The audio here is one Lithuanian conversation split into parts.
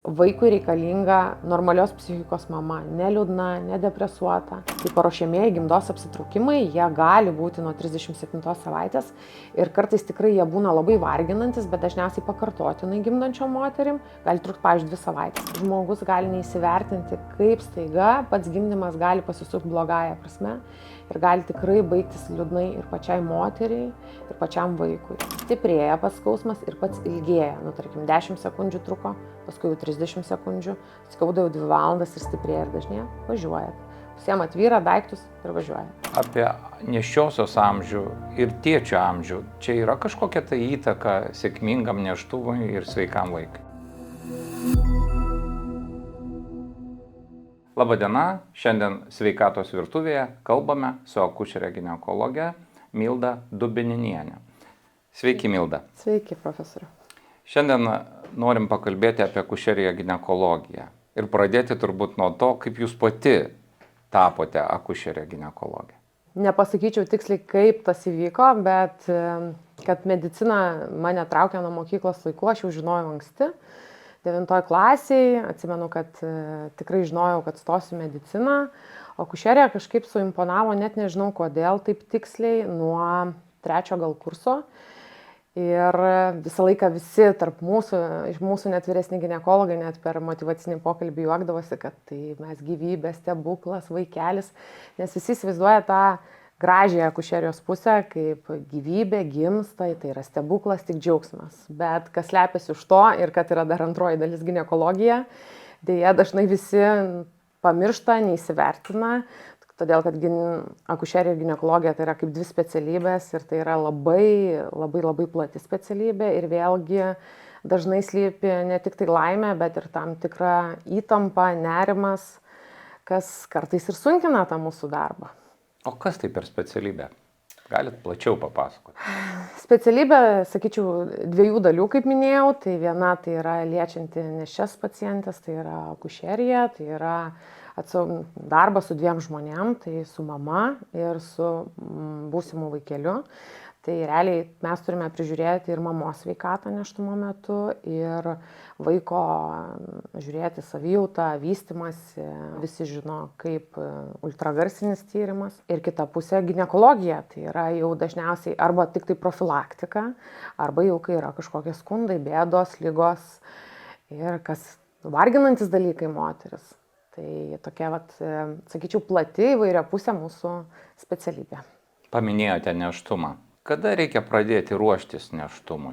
Vaikui reikalinga normalios psichikos mama, neliūdna, nedepresuota. Tai paruošiamieji gimdos apsitraukimai, jie gali būti nuo 37 savaitės ir kartais tikrai jie būna labai varginantis, bet dažniausiai pakartotinai gimdančiom moterim gali trukti, pavyzdžiui, 2 savaitės. Žmogus gali neįsivertinti, kaip staiga pats gimdymas gali pasisukti blogąja prasme ir gali tikrai baigtis liūdnai ir pačiai moteriai, ir pačiam vaikui. Stiprėja pats skausmas ir pats ilgėja. Tarkim, 10 sekundžių truko, paskui jau 30 sekundžių, skauda jau 2 valandas ir stiprėja ir dažnėja, važiuojat. Pasiemat vyrą, daiktus ir važiuojat. Apie nėščiosios amžių ir tėčio amžių, čia yra kažkokia tai įtaka sėkmingam nėštumui ir sveikam vaikui? Labadiena, šiandien Sveikatos virtuvėje kalbame su akušere ginekologe Milda Dubininiene. Sveiki, Milda. Sveiki, profesoriu. Šiandien norim pakalbėti apie akušeriją ginekologiją ir pradėti turbūt nuo to, kaip jūs pati tapote akušerė ginekologė. Nepasakyčiau tiksliai, kaip tas įvyko, bet kad medicina mane traukė nuo mokyklos laikų, aš jau žinojau anksti. 9 klasėje, atsimenu, kad tikrai žinojau, kad stosiu mediciną, o akušerija kažkaip suimponavo, net nežinau kodėl taip tiksliai, nuo 3 gal kurso. Ir visą laiką visi tarp mūsų, iš mūsų net vyresni ginekologai, net per motyvacinį pokalbį juokdavosi, kad tai mes gyvybės, stebuklas, vaikelis, nes visi įsivaizduoja tą gražią akušerijos pusę, kaip gyvybė gimsta, tai yra stebuklas, tik džiaugsmas. Bet kas slepiasi už to ir kad yra dar antroji dalis ginekologija, deja dažnai visi pamiršta, neįsivertina. Todėl, kad akušerija ir ginekologija tai yra kaip 2 specialybės ir tai yra labai plati specialybė ir vėlgi dažnai slypi ne tik tai laimė, bet ir tam tikra įtampa, nerimas, kas kartais ir sunkina tą mūsų darbą. O kas tai per specialybė? Galit plačiau papasakoti? Specialybė, sakyčiau, 2 dalių, kaip minėjau. Tai viena tai yra liečianti nėščias pacientės, tai yra akušerija, tai yra darbas su 2 žmonėm, tai su mama ir su būsimu vaikeliu. Tai realiai mes turime prižiūrėti ir mamos sveikatą nėštumo metu ir vaiko žiūrėti savijautą, vystymąsi. Visi žino, kaip ultragarsinis tyrimas. Ir kita pusė ginekologija, tai yra jau dažniausiai arba tik tai profilaktika, arba jau kai yra kažkokie skundai, bėdos, ligos ir kas varginantis dalykai moteris. Tai tokia, sakyčiau, plati įvairia pusė mūsų specialybė. Paminėjote nėštumą. Kada reikia pradėti ruoštis nėštumui?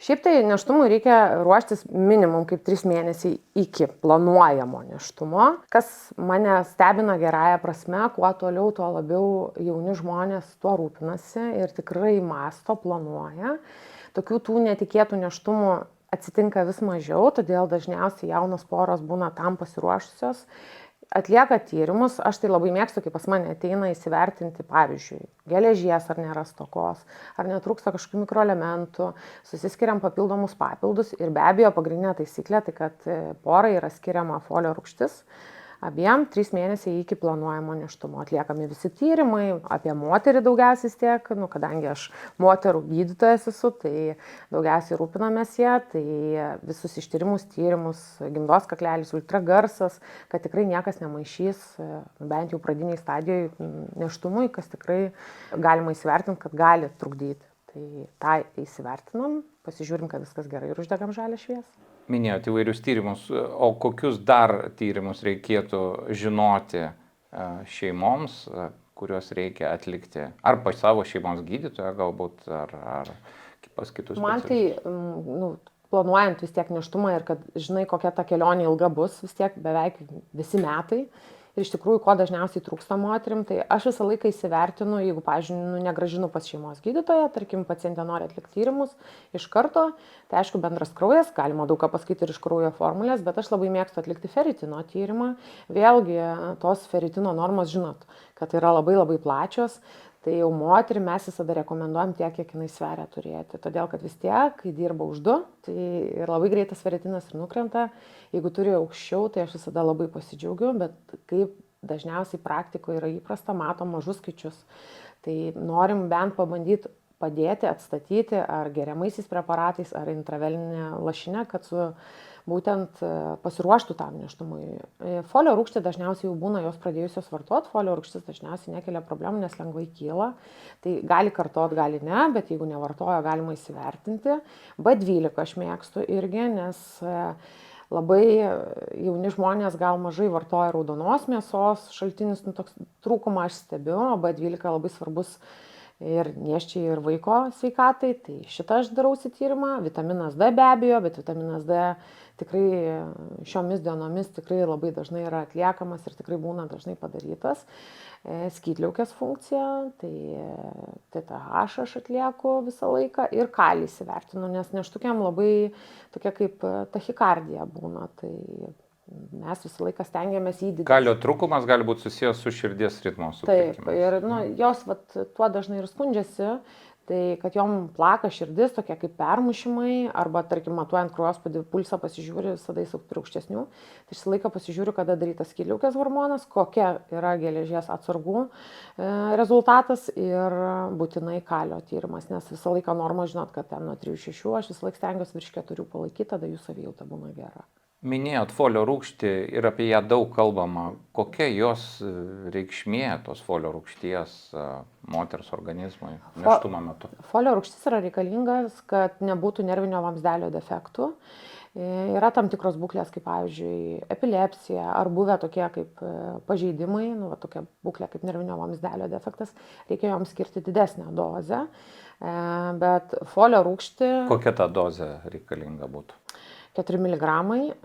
Šiaip tai nėštumui reikia ruoštis minimum kaip 3 mėnesiai iki planuojamo nėštumo. Kas mane stebina gerąja prasme, kuo toliau, tuo labiau jauni žmonės tuo rūpinasi ir tikrai mąsto, planuoja. Tokių tų netikėtų nėštumų atsitinka vis mažiau, todėl dažniausiai jaunos poros būna tam pasiruošusios. Atlieka tyrimus, aš tai labai mėgstu, kai pas mane ateina įsivertinti, pavyzdžiui, geležies ar nėra stokos, ar netrūksta kažkokių mikroelementų, susiskiriam papildomus papildus ir be abejo pagrindinė taisyklė, tai kad porai yra skiriama folio rūgštis, abiem 3 mėnesiai iki planuojamo nėštumo. Atliekami visi tyrimai, apie moterį daugiausiai tiek, kadangi aš moterų gydytojas esu, tai daugiausiai rūpinamės ją, tai visus ištyrimus, tyrimus, gimdos kaklelis, ultragarsas, kad tikrai niekas nemaišys, bent jau pradiniai stadijoje nėštumui, kas tikrai galima įsivertinti, kad gali trukdyti. Tai tą įsivertinam, pasižiūrim, kad viskas gerai ir uždegam žalią šviesą. Minėjote įvairius tyrimus, o kokius dar tyrimus reikėtų žinoti šeimoms, kuriuos reikia atlikti? Ar pas savo šeimos gydytoją galbūt, ar pas kitus specialistus? Man tai, planuojant vis tiek nėštumą ir kad žinai, kokia ta kelionė ilga bus, vis tiek beveik visi metai. Ir iš tikrųjų, ko dažniausiai trūksta moterim, tai aš visą laiką įsivertinu, jeigu, pavyzdžiui, negrąžinu pas šeimos gydytoją, tarkim, pacientė nori atlikti tyrimus iš karto, tai aišku, bendras kraujas, galima daug ką pasakyti ir iš kraujo formulės, bet aš labai mėgstu atlikti feritino tyrimą. Vėlgi, tos feritino normos, žinot, kad yra labai plačios. Tai jau moterį mes visada rekomenduojam tiek, kiek jinai sveria turėti. Todėl, kad vis tiek, kai dirba už 2, tai ir labai greitas feritinas ir nukrenta. Jeigu turi aukščiau, tai aš visada labai pasidžiaugiu, bet kaip dažniausiai praktikoje yra įprasta, matom mažus skaičius. Tai norim bent pabandyti padėti atstatyti ar geriamaisiais preparatais, ar intraveninė lašinė, kad būtent pasiruoštų tam nėštumui. Folio rūgštė dažniausiai jau būna jos pradėjusios vartoti, folio rūgštis dažniausiai nekelia problemų, nes lengvai kyla. Tai gali kartot, gali ne, bet jeigu nevartoja, galima įsivertinti. B12 aš mėgstu irgi, nes labai jauni žmonės gal mažai vartoja raudonos mėsos, šaltinis toks trūkumą aš stebiu, o B12 labai svarbus ir nėščiai, ir vaiko sveikatai, tai šitą aš darausi tyrimą, vitaminas D be abejo, bet vitaminas D tikrai šiomis dienomis tikrai labai dažnai yra atliekamas ir tikrai būna dažnai padarytas. Skydliaukės funkcija, tai TTH aš atlieku visą laiką ir kalį įsivertinu, nes nėštukiam labai tokia kaip tachikardija būna, tai mes visą laiką stengiamės jį didinti. Kalio trūkumas gali būti susijęs su širdies ritmo sutrikimais. Taip, ir jos tuo dažnai ir skundžiasi, tai kad jom plaka širdis, tokie kaip permušimai, arba, tarkim, matuojant kraujospūdį, pulsą pasižiūri, visada jis turi aukštesnių. Tai visą laiką pasižiūriu, kada darytas skydliaukės hormonas, kokia yra geležies atsargų rezultatas ir būtinai kalio tyrimas, nes visą laiką norma, žinot, kad ten nuo 3-6, aš visą laiką stengiuosi virš 4 palaikyti, tada jų savijauta būna gera. Minėjot folio rūgštį ir apie ją daug kalbama. Kokia jos reikšmė tos folio rūgšties moters organizmui nėštumo metu? Folio rūgštis yra reikalingas, kad nebūtų nervinio vamzdelio defektų. Yra tam tikros būklės, kaip pavyzdžiui epilepsija, ar buvę tokie kaip pažeidimai, tokia būklė kaip nervinio vamzdelio defektas, reikia joms skirti didesnę dozę, bet folio rūgštį... Kokia ta dozė reikalinga būtų? 4 mg,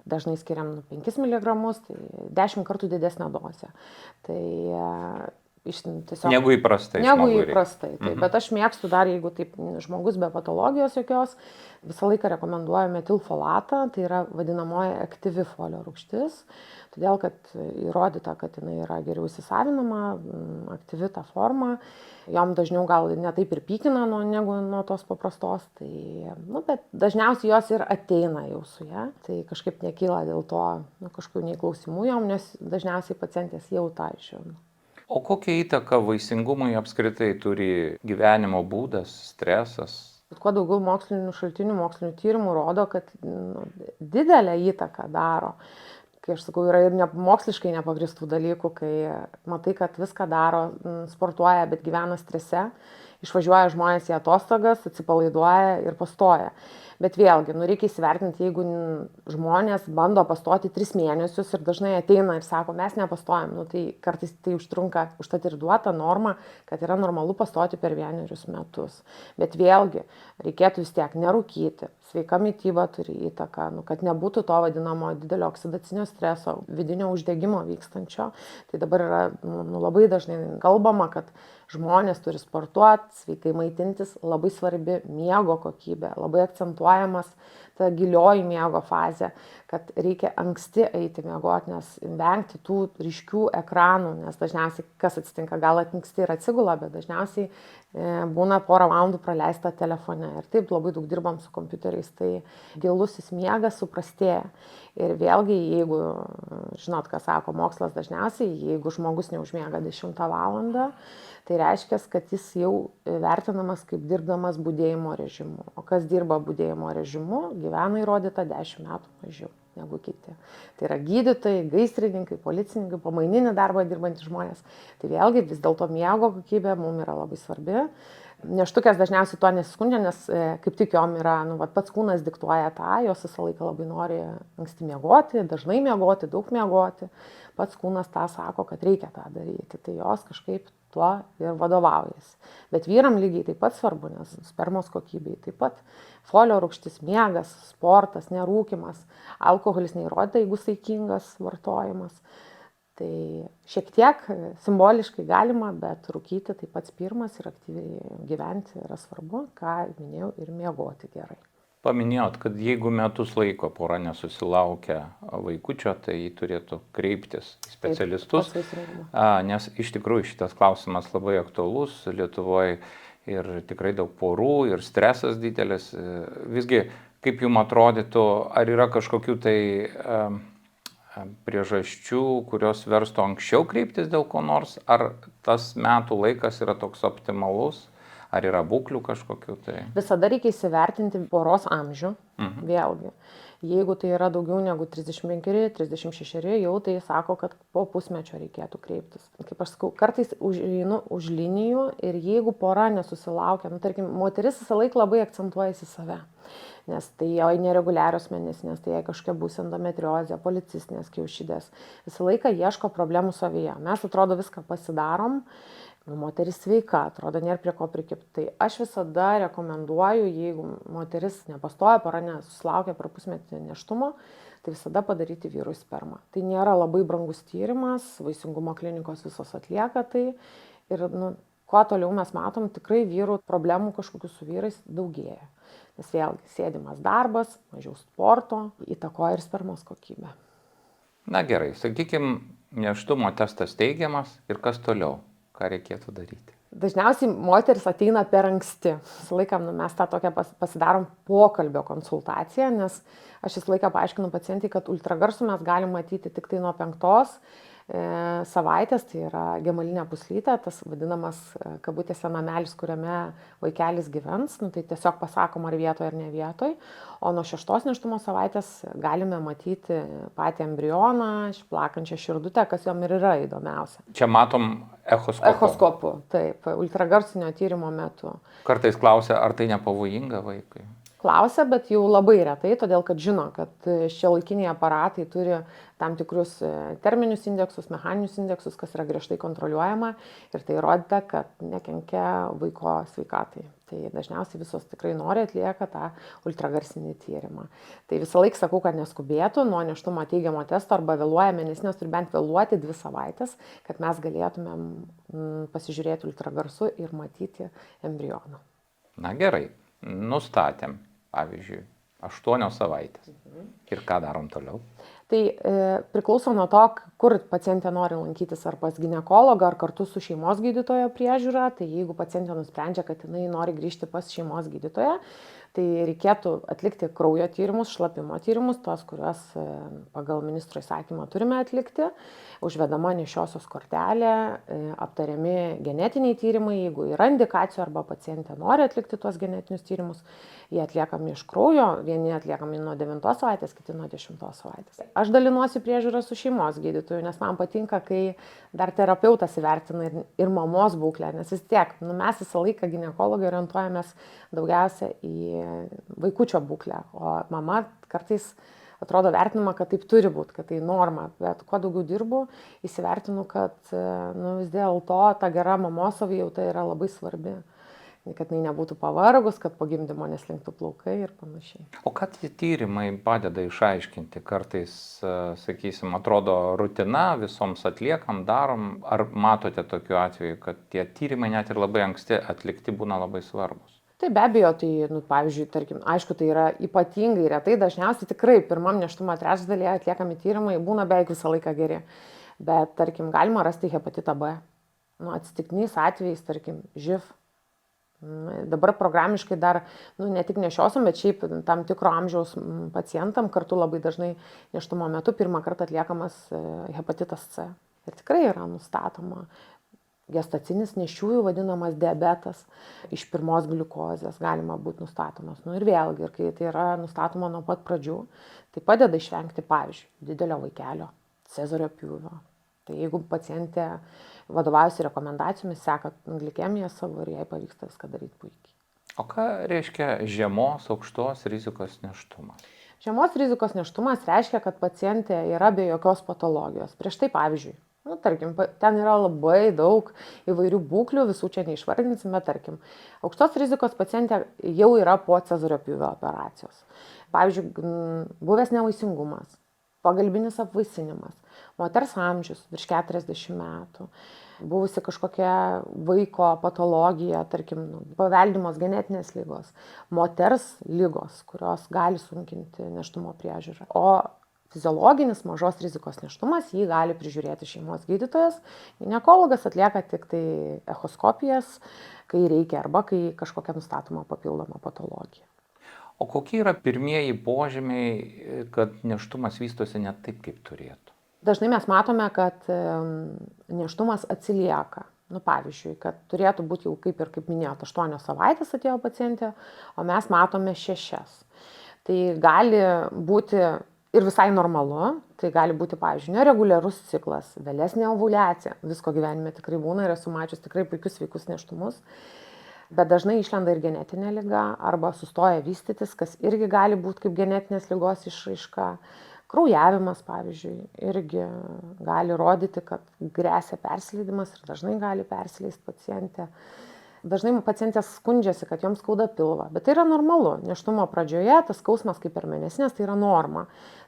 dažnai skiriam 5 mg, tai 10 kartų didesnė dozė. Tai tiesiog... Negu įprastai. Negu įprastai, taip. Bet aš mėgstu dar, jeigu taip žmogus be patologijos jokios, visą laiką rekomenduoju metilfolatą, tai yra vadinamoji aktyvi folio rūgštis, todėl kad įrodyta, kad jinai yra geriau įsisavinama, aktyvi ta forma. Jom dažniau gal ne taip ir pykina negu nuo tos paprastos, tai, bet dažniausiai jos ir ateina jau su ja, tai kažkaip nekyla dėl to kažkokių nei klausimų jom, nes dažniausiai pacientės jau tą žino. O kokią įtaką vaisingumui apskritai turi gyvenimo būdas, stresas? Kuo daugiau mokslinių šaltinių, mokslinių tyrimų rodo, kad didelę įtaką daro. Kai aš sakau, yra ir moksliškai nepagristų dalykų, kai matai, kad viską daro, sportuoja, bet gyvena strese, išvažiuoja žmonės į atostogas, atsipalaiduoja ir pastoja. Bet vėlgi, reikia įsivertinti, jeigu žmonės bando pastoti 3 mėnesius ir dažnai ateina ir sako, mes nepastojam, tai kartais tai užtrunka, užtat ir duota norma, kad yra normalu pastoti per 1 metus. Bet vėlgi, reikėtų vis tiek nerūkyti, sveika mityba turi įtaką, kad nebūtų to vadinamo didelio oksidacinio streso, vidinio uždegimo vykstančio. Tai dabar yra labai dažnai kalbama, kad žmonės turi sportuoti, sveikai maitintis, labai svarbi miego kokybė, labai akcentuojamas ta gilioji miego fazė, kad reikia anksti eiti miegoti, nes vengti tų ryškių ekranų, nes dažniausiai kas atsitinka, gal anksti ir atsigula, bet dažniausiai būna porą valandų praleista telefone ir taip labai daug dirbam su kompiuteriais, tai gilusis miegas suprastėja. Ir vėlgi, jeigu, žinot, ką sako mokslas dažniausiai, jeigu žmogus neužmiega 10 valandą, tai reiškia, kad jis jau vertinamas kaip dirbdamas budėjimo režimu. O kas dirba budėjimo režimu, gyvena įrodyta 10 metų mažiau negu kiti. Tai yra gydytojai, gaisrininkai, policininkai, pamaininį darbą dirbantys žmonės. Tai vėlgi vis dėlto miego kokybė mums yra labai svarbi. Nėštukės dažniausiai to nesiskundžia, nes kaip tik jom yra, pats kūnas diktuoja tą, jos visą laiką labai nori anksti miegoti, dažnai miegoti, daug miegoti. Pats kūnas tą sako, kad reikia tą daryti, tai jos kažkaip tuo ir vadovaujasi. Bet vyram lygiai taip pat svarbu, nes spermos kokybei taip pat folio rūgštis, miegas, sportas, nerūkymas, alkoholis neįrodyta, jeigu saikingas vartojimas. Tai šiek tiek simboliškai galima, bet rūkyti taip pat pirmas ir aktyviai gyventi yra svarbu, ką minėjau, ir miegoti gerai. Paminėjot, kad jeigu metus laiko pora nesusilaukia vaikučio, tai turėtų kreiptis į specialistus, nes iš tikrųjų šitas klausimas labai aktualus Lietuvoje ir tikrai daug porų ir stresas didelis. Visgi, kaip jums atrodytų, ar yra kažkokių tai priežasčių, kurios verstų anksčiau kreiptis dėl ko nors, ar tas metų laikas yra toks optimalus? Ar yra būklių kažkokių tai? Visada reikia įsivertinti poros amžių, vėlgi. Jeigu tai yra daugiau negu 35-36, jau tai sako, kad po pusmečio reikėtų kreiptis. Kaip aš sakau, kartais einu už linijų ir jeigu pora nesusilaukia, tarkim, moteris visą laiką labai akcentuojasi save. Nes tai jo nereguliarios mėnesinės, tai jai kažkokia bus endometriozė, policistinės kiaušidės. Visą laiką ieško problemų savyje. Mes atrodo viską pasidarom, moteris sveika, atrodo nėra prie ko prikipti. Tai aš visada rekomenduoju, jeigu moteris nepastoja, pora nesusilaukia per pusmetį nėštumo, tai visada padaryti vyrui spermą. Tai nėra labai brangus tyrimas, vaisingumo klinikos visos atlieka tai. Ir kuo toliau mes matom, tikrai vyrų problemų kažkokių su vyrais daugėja. Nes vėlgi sėdimas darbas, mažiau sporto, įtakoja ir spermos kokybę. Na gerai, sakykime, nėštumo testas teigiamas ir kas toliau? Ką reikėtų daryti? Dažniausiai moteris ateina per anksti. Visą laiką mes tą tokią pasidarom pokalbio konsultaciją, nes aš visą laiką paaiškinu pacientai, kad ultragarsų mes galim matyti tik tai nuo 5 savaitės, tai yra gemalinė pūslytė, tas vadinamas kabutėse namelis, kuriame vaikelis gyvens, tai tiesiog pasakom ar vietoje ar ne vietoje, o nuo 6 nėštumo savaitės galime matyti patį embrioną, plakančią širdutę, kas jom ir yra įdomiausia. Čia matom echoskopu. Echoskopu, taip, ultragarsinio tyrimo metu. Kartais klausia, ar tai nepavojinga vaikui? Klausia, bet jau labai retai, todėl kad žino, kad šiuolaikiniai aparatai turi tam tikrus terminius indeksus, mechaninius indeksus, kas yra griežtai kontroliuojama ir tai įrodyta, kad nekenkia vaiko sveikatai. Tai dažniausiai visos tikrai nori atlieka tą ultragarsinį tyrimą. Tai visą laiką sakau, kad neskubėtų nuo nėštumo teigiamo testo arba vėluoja mėnesinės, turi bent vėluoti 2 savaitės, kad mes galėtumėm pasižiūrėti ultragarsu ir matyti embrioną. Na gerai, nustatėm, pavyzdžiui, 8 savaitės. Ir ką darom toliau? Tai priklauso nuo to, kur pacientė nori lankytis, ar pas ginekologą, ar kartu su šeimos gydytojo priežiūra. Tai jeigu pacientė nusprendžia, kad jinai nori grįžti pas šeimos gydytoją, tai reikėtų atlikti kraujo tyrimus, šlapimo tyrimus, tos, kuriuos pagal ministro įsakymą turime atlikti, užvedama nešiosios kortelė, aptariami genetiniai tyrimai, jeigu yra indikacijų arba pacientė nori atlikti tuos genetinius tyrimus, jie atliekami iš kraujo, vieni atliekami nuo 9 savaitės, kiti nuo 10 savaitės. Aš dalinuosi priežiūrą su šeimos gydytoju, nes man patinka, kai dar terapeutas įvertina ir mamos būklę, nes vis tiek, mes visą laiką ginekologai orientuojamės daugiausia į vaikučio būklę, o mama kartais atrodo vertinama, kad taip turi būti, kad tai norma, bet kuo daugiau dirbu, įsivertinu, kad vis dėlto ta gera mamos savijauta yra labai svarbi. Kad jinai nebūtų pavargus, kad po gimdymo neslinktų plaukai ir panašiai. O ką tie tyrimai padeda išaiškinti? Kartais, sakysim, atrodo rutina, visoms atliekam, darom. Ar matote tokiu atveju, kad tie tyrimai net ir labai anksti atlikti būna labai svarbus? Tai be abejo, tai, pavyzdžiui, tarkim, aišku, tai yra ypatingai retai, dažniausiai tikrai pirmam nėštumo trečdalyje atliekami tyrimai būna beveik visą laiką geri. Bet, tarkim, galima rasti hepatitą B. Atsitiktiniais atvejais, tarkim, živ. Dabar programiškai dar, ne tik nešiosiam, bet šiaip tam tikro amžiaus pacientam kartu labai dažnai nėštumo metu pirmą kartą atliekamas hepatitas C. Ir tikrai yra nustatoma gestacinis nėščiųjų vadinamas diabetas iš pirmos gliukozės galima būti nustatomas. Ir vėlgi, ir kai tai yra nustatoma nuo pat pradžių, tai padeda išvengti, pavyzdžiui, didelio vaikelio, cezario pjūvio. Tai jeigu pacientė vadovaujasi rekomendacijomis, seka glikemiją savo ir jai pavyksta viską daryti puikiai. O ką reiškia žemos, aukštos rizikos nėštumas? Žemos rizikos nėštumas reiškia, kad pacientė yra be jokios patologijos. Prieš tai, pavyzdžiui, tarkim, ten yra labai daug įvairių būklių, visų čia neišvardinsime, tarkim, aukštos rizikos pacientė jau yra po cezario pjūvio operacijos. Pavyzdžiui, buvęs nevaisingumas, pagalbinis apvaisinimas, moters amžius virš 40 metų, buvusi kažkokia vaiko patologija, tarkim, paveldimos genetinės ligos, moters ligos, kurios gali sunkinti nėštumo priežiūrą. O fiziologinis mažos rizikos nėštumas jį gali prižiūrėti šeimos gydytojas. Ginekologas atlieka tik tai echoskopijas, kai reikia arba kai kažkokia nustatoma papildoma patologija. O kokie yra pirmieji požymiai, kad nėštumas vystosi ne taip, kaip turėtų? Dažnai mes matome, kad nėštumas atsilieka. Pavyzdžiui, kad turėtų būti jau kaip minėjot, 8 savaitės atėjo pacientė, o mes matome 6. Tai gali būti ir visai normalu, tai gali būti, pavyzdžiui, nereguliarus ciklas, vėlesnė ovuliacija, visko gyvenime tikrai būna ir esu mačius tikrai puikius sveikus nėštumus, bet dažnai išlenda ir genetinė liga arba sustoja vystytis, kas irgi gali būti kaip genetinės ligos išraiška. Kraujavimas, pavyzdžiui, irgi gali rodyti, kad gresia persileidimas ir dažnai gali persileisti pacientė. Dažnai pacientės skundžiasi, kad joms skauda pilvą, bet tai yra normalu. Nėštumo pradžioje tas skausmas kaip per mėnesinės, tai yra norma.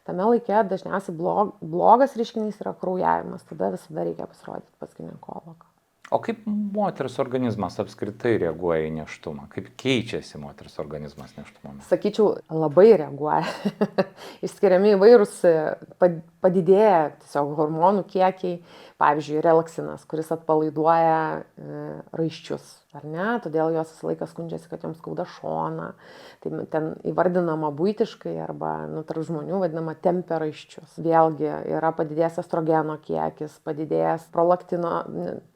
Tame laike dažniausiai blogas reiškinys yra kraujavimas, tada visada reikia pasirodyti pas ginekologą. O kaip moters organizmas apskritai reaguoja į nėštumą? Kaip keičiasi moters organizmas nėštumo metu? Sakyčiau, labai reaguoja. Išskiriami įvairūs padidėję tiesiog hormonų kiekiai, pavyzdžiui, relaksinas, kuris atpalaiduoja raiščius, ar ne? Todėl jos visą laiką skundžiasi, kad joms skauda šoną. Tai ten įvardinama buitiškai arba tarp žmonių vadinama tempia raiščius. Vėlgi yra padidėjęs estrogeno kiekis, padidėjęs prolaktino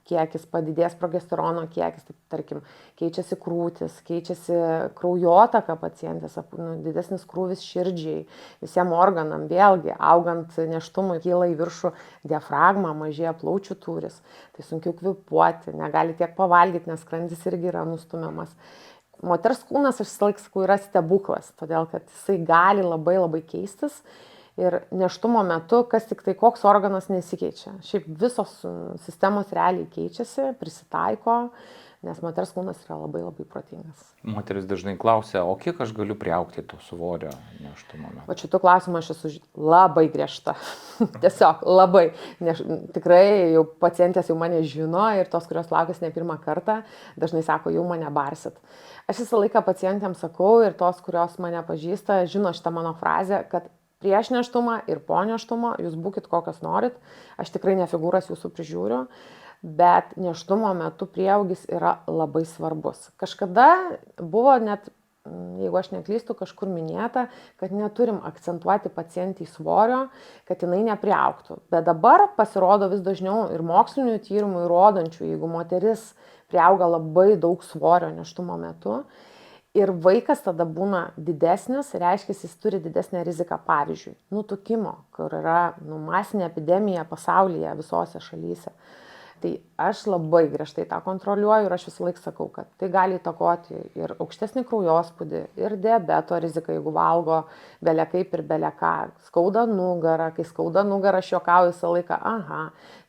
kiekis, padidėjęs progesterono kiekis, taip, tarkim, keičiasi krūtis, keičiasi kraujotaka pacientės, didesnis krūvis širdžiai, visiems organam, vėlgi, augant nėštumui kyla į viršų diafragma, mažėja plaučių tūris, tai sunkiau kvėpuoti, negali tiek pavalgyti, nes skrandis irgi yra nustumiamas. Moters kūnas, aš visą laiką sakau, yra stebuklas, todėl kad jisai gali labai labai keistis. Ir nėštumo metu, kas tik tai koks organas nesikeičia. Šiaip visos sistemos realiai keičiasi, prisitaiko, nes moters kūnas yra labai labai protingas. Moteris dažnai klausia, o kiek aš galiu priaugti to svorio nėštumo metu? O šitų klausimų aš esu labai griežta. Tiesiog labai. Tikrai jau pacientės jau mane žino ir tos, kurios laukiasi ne pirmą kartą, dažnai sako, jau mane barsit. Aš visą laiką pacientėms sakau ir tos, kurios mane pažįsta, žino šitą mano frazę, kad prieš nėštumą ir po nėštumo jūs būkit kokios norit, aš tikrai ne figūras jūsų prižiūriu, bet nėštumo metu prieaugis yra labai svarbus. Kažkada buvo net, jeigu aš neklystu, kažkur minėta, kad neturim akcentuoti pacientį svorio, kad jinai nepriaugtų. Bet dabar pasirodo vis dažniau ir mokslinių tyrimų įrodančių, jeigu moteris priauga labai daug svorio nėštumo metu, ir vaikas tada būna didesnis, reiškia, jis turi didesnę riziką, pavyzdžiui, nutukimo, kur yra masinė epidemija pasaulyje visose šalyse. Tai aš labai griežtai tą kontroliuoju ir aš visą laiką sakau, kad tai gali įtakoti ir aukštesnį kraujospūdį, ir diabeto riziką, jeigu valgo belia kaip ir belia ką. Skauda nugarą, kai skauda nugarą, aš juokauju visą laiką,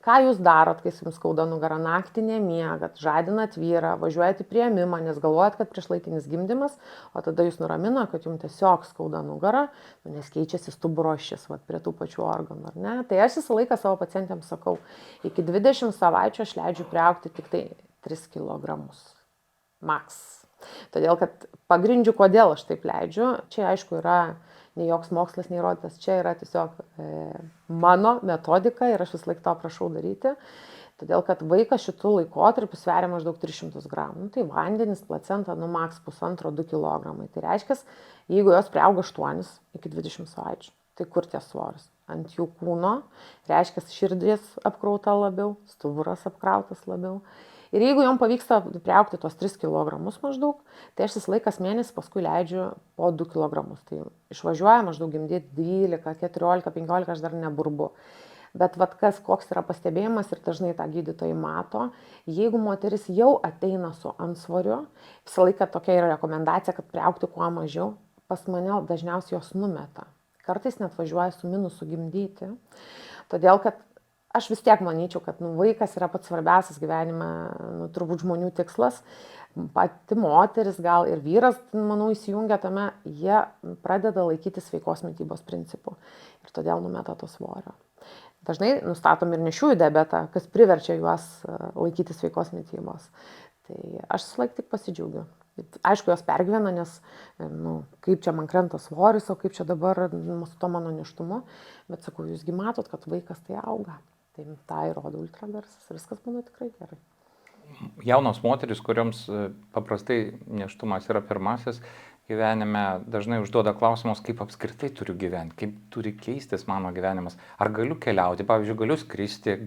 ką jūs darot, kai jums skauda nugarą, naktį nemiegat, žadinat vyrą, važiuojat į priėmimą, nes galvojat, kad priešlaikinis gimdymas, o tada jūs nuramina, kad jums tiesiog skauda nugarą, nes keičiasi stuburo ašis prie tų pačių organų, ar ne? Tai aš visą laiką savo pacientėms sakau, iki 20 savaičių aš leidžiu priaugti tik tai 3 kg. Maks. Todėl, kad pagrindžiu, kodėl aš taip leidžiu, čia aišku yra nei joks mokslas neįrodytas, čia yra tiesiog mano metodika ir aš vis laik to prašau daryti. Todėl, kad vaikas šitų laikotarpių sveria maždaug 300 gramų. Tai vandenis, placenta, maks 1,5–2 kg. Tai reiškia, jeigu jos priauga 8 iki 20 savaičių, tai kur ties svoris? Ant jų kūno, reiškia, širdis apkrauta labiau, stuburas apkrautas labiau. Ir jeigu jom pavyksta priaugti tos 3 kg maždaug, tai aš vis laikas mėnesį paskui leidžiu po 2 kg. Tai išvažiuoja maždaug gimdyti 12, 14, 15, aš dar neburbu. Bet koks yra pastebėjimas ir dažnai tą gydytojai mato, jeigu moteris jau ateina su antsvoriu, visą laiką tokia yra rekomendacija, kad priaugti kuo mažiau, pas mane dažniausiai jos numeta. Kartais net važiuoja su minusu gimdyti, todėl kad aš vis tiek manyčiau, kad vaikas yra pats svarbiausias gyvenime, turbūt žmonių tikslas. Pati moteris gal ir vyras, manau, įsijungia tame, jie pradeda laikytis sveikos mitybos principų ir todėl numeta to svorio. Dažnai nustatom ir nėščiųjų diabetą, kas priverčia juos laikytis sveikos mitybos. Tai aš vis laik tik pasidžiaugiu. Aišku, jos pergyvena, nes kaip čia man krenta svoris, o kaip čia dabar su to mano nėštumu. Bet sakau, jūsgi matot, kad vaikas tai auga. Tai tą įrodo ultragarsas ir viskas būna tikrai gerai. Jaunos moterys, kurioms paprastai nėštumas yra pirmasis gyvenime, dažnai užduoda klausimus, kaip apskritai turiu gyventi, kaip turi keistis mano gyvenimas. Ar galiu keliauti, pavyzdžiui,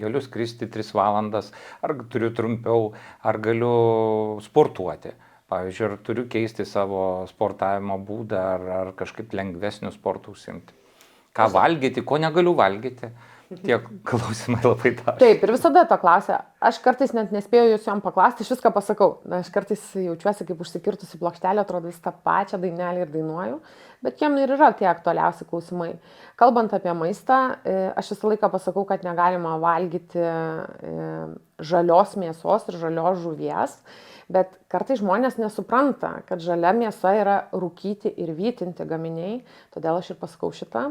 galiu skristi 3 valandas, ar turiu trumpiau, ar galiu sportuoti. Pavyzdžiui, ar turiu keisti savo sportavimo būdą, ar kažkaip lengvesnių sportų užsimti. Ką valgyti, ko negaliu valgyti. Tie klausimai labai dažnai. Taip, ir visada to klausia. Aš kartais net nespėjau jūs jam paklausti, aš viską pasakau. Aš kartais jaučiuosi kaip užsikirtusi plokštelė, atrodo vis tą pačią dainelį ir dainuoju, bet jiem ir yra tie aktualiausi klausimai. Kalbant apie maistą, aš visą laiką pasakau, kad negalima valgyti žalios mėsos ir žalios žuvies, bet kartais žmonės nesupranta, kad žalia mėsa yra rūkyti ir vytinti gaminiai, todėl aš ir pasakau šitą.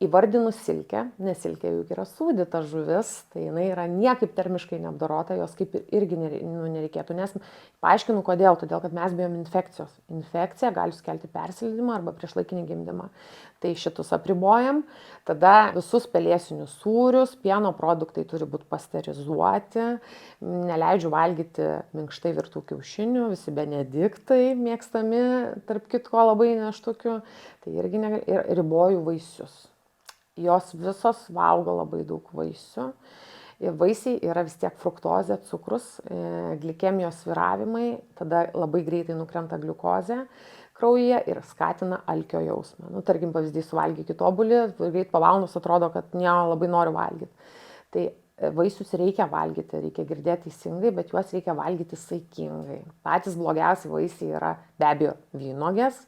Įvardinus silkę, nes silkė juk yra sūdyta žuvis, tai jinai yra niekaip termiškai neapdorota, jos kaip ir irgi nereikėtų, nes paaiškinu kodėl, todėl kad mes bijom infekcijos. Infekcija gali sukelti persilydimą arba priešlaikinį gimdymą. Tai šitus apribojam, tada visus pelėsinius sūrius, pieno produktai turi būti pasterizuoti, neleidžiu valgyti minkštai virtų kiaušinių, visi benediktai mėgstami, tarp kitko labai neštukių, tai irgi ir riboju vaisius. Jos visos valgo labai daug vaisių. Vaisiai yra vis tiek fruktozė, cukrus, glikemijos svyravimai, tada labai greitai nukrenta gliukozė kraujyje ir skatina alkio jausmą. Tarkim, pavyzdys, suvalgykit obuolį, greit po valandos atrodo, kad nelabai noriu valgyti. Tai vaisius reikia valgyti, reikia girdėti teisingai, bet juos reikia valgyti saikingai. Patys blogiausi vaisiai yra be abejo vynuogės.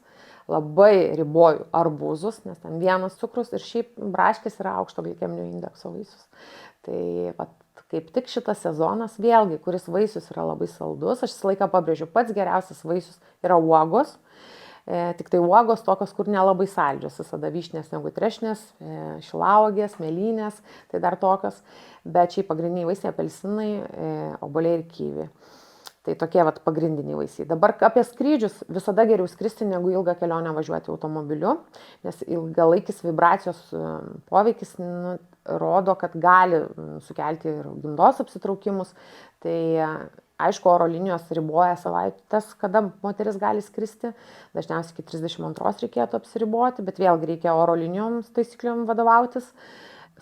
Labai riboju arbūzus, nes ten vienas cukrus ir šiaip braškės yra aukšto glikeminio indekso vaisius. Tai kaip tik šitas sezonas, vėlgi, kuris vaisius yra labai saldus, aš visą laiką pabrėžiu, pats geriausias vaisius yra uogos, tik tai uogos tokios, kur nelabai saldžios, visada vyšnės negu trešnės, šilauogės, mėlynės, tai dar tokios, bet šiaip pagrindiniai vaisiai apelsinai, obuoliai ir kivi. Tai tokie pagrindiniai vaisiai. Dabar apie skrydžius, visada geriau skristi negu ilgą kelionę važiuoti automobiliu, nes ilgalaikis vibracijos poveikis rodo, kad gali sukelti ir gimdos apsitraukimus. Tai aišku, oro linijos riboja savaitės, kada moteris gali skristi. Dažniausiai iki 32 reikėtų apsiriboti, bet vėlgi reikia oro linijoms taisykliom vadovautis.